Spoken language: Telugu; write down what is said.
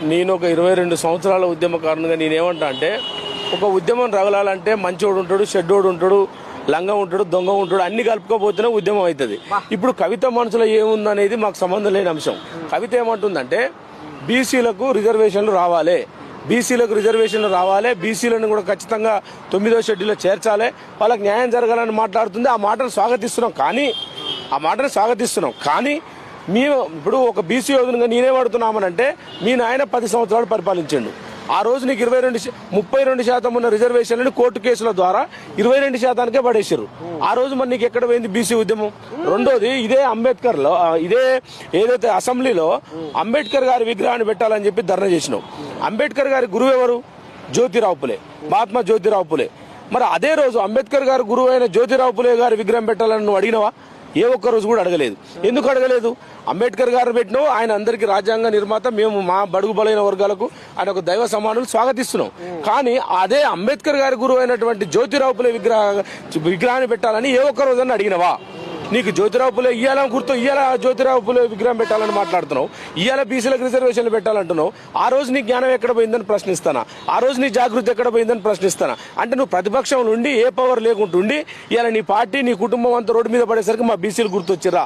నేను ఒక 22 సంవత్సరాల ఉద్యమకారునిగా నేనేమంటా అంటే, ఒక ఉద్యమం రగలాలంటే మంచోడు ఉంటాడు, చెడ్డోడు ఉంటాడు, లంగం ఉంటాడు, దొంగ ఉంటాడు, అన్ని కలుపుకోపోతేనే ఉద్యమం అవుతుంది. ఇప్పుడు కవిత మనసులో ఏముందనేది మాకు సంబంధం లేని అంశం. కవిత ఏమంటుందంటే బీసీలకు రిజర్వేషన్లు రావాలి, బీసీలకు రిజర్వేషన్లు రావాలి, బీసీలను కూడా ఖచ్చితంగా 9వ షెడ్యూల్లో చేర్చాలి, వాళ్ళకి న్యాయం జరగాలని మాట్లాడుతుంది. ఆ మాటను స్వాగతిస్తున్నాం. కానీ మేము ఇప్పుడు ఒక బీసీ యోధునిగా నేనేమడుతున్నామనంటే, మీ నాయన 10 సంవత్సరాలు పరిపాలించండు. ఆ రోజు నీకు 32% ఉన్న రిజర్వేషన్లను కోర్టు కేసుల ద్వారా 22%కే పడేసారు. ఆ రోజు మరి నీకు ఎక్కడ పోయింది బీసీ ఉద్యమం? రెండోది, ఇదే అంబేద్కర్లో ఏదైతే అసెంబ్లీలో అంబేద్కర్ గారి విగ్రహాన్ని పెట్టాలని చెప్పి ధర్నా చేసినావు. అంబేద్కర్ గారి గురువు ఎవరు? జ్యోతిరావు పులే, మహాత్మా జ్యోతిరావు పులే. మరి అదే రోజు అంబేద్కర్ గారి గురువు అయిన జ్యోతిరావు పులే గారి విగ్రహం పెట్టాలని నువ్వు అడిగినవా? ఏ ఒక్క రోజు కూడా అడగలేదు. ఎందుకు అడగలేదు? అంబేద్కర్ గారు పెట్టినావు, ఆయన అందరికీ రాజ్యాంగ నిర్మాత, మేము మా బడుగు బలైన వర్గాలకు ఆయన ఒక దైవ సమానులు స్వాగతిస్తున్నాం. కానీ అదే అంబేద్కర్ గారి గురువు అయినటువంటి జ్యోతిరావు పులే విగ్రహాన్ని పెట్టాలని ఏ ఒక్క రోజున అడిగినవా? నీకు జ్యోతిరావు పులే ఇయ్యాల జ్యోతిరావు పులే విగ్రహం పెట్టాలని మాట్లాడుతున్నావు, ఇయ్యాల బీసీలకు రిజర్వేషన్లు పెట్టాలంటున్నావు. ఆ రోజు నీ జ్ఞానం ఎక్కడ పోయిందని ప్రశ్నిస్తానా? ఆ రోజు నీ జాగృతి ఎక్కడ పోయిందని ప్రశ్నిస్తానా? అంటే నువ్వు ప్రతిపక్షం నుండి ఏ పవర్ లేకుంటుండి ఇవాళ నీ పార్టీ, నీ కుటుంబం అంతా రోడ్డు మీద పడేసరికి మా బీసీలు గుర్తొచ్చిరా?